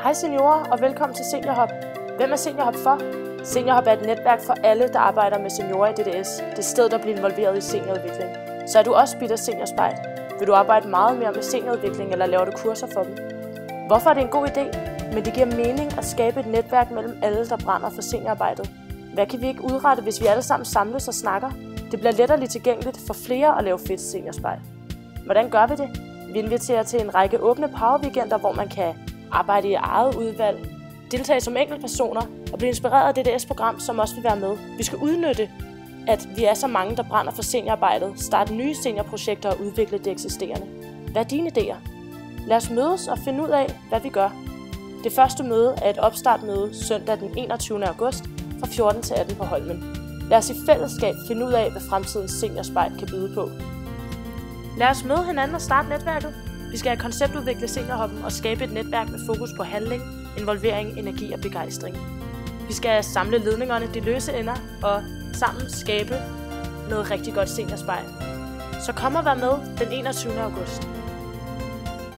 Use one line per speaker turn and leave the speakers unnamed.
Hej seniorer og velkommen til Seniorhop. Hvem er Seniorhop for? Seniorhop er et netværk for alle, der arbejder med seniorer i DDS. Det er sted, der bliver involveret i seniorudvikling. Så er du også bidt af seniorspejl? Vil du arbejde meget mere med seniorudvikling, eller laver du kurser for dem? Hvorfor er det en god idé? Men det giver mening at skabe et netværk mellem alle, der brænder for seniorarbejdet. Hvad kan vi ikke udrette, hvis vi alle sammen samles og snakker? Det bliver lettere tilgængeligt for flere at lave fedt seniorspejl. Hvordan gør vi det? Vi inviterer til en række åbne power-weekender, hvor man kan arbejde i eget udvalg, deltage som enkeltpersoner og blive inspireret af DDS-program, som også vil være med. Vi skal udnytte, at vi er så mange, der brænder for seniorarbejdet, starte nye seniorprojekter og udvikle det eksisterende. Hvad er dine idéer? Lad os mødes og finde ud af, hvad vi gør. Det første møde er et opstartmøde søndag den 21. august fra 14 til 18 på Holmen. Lad os i fællesskab finde ud af, hvad fremtidens seniorspejl kan byde på. Lad os møde hinanden og starte netværket. Vi skal have konceptudvikle Seniorhoppen og skabe et netværk med fokus på handling, involvering, energi og begejstring. Vi skal samle ledningerne, de løse ender, og sammen skabe noget rigtig godt seniorspejl. Så kom og vær med den 21. august.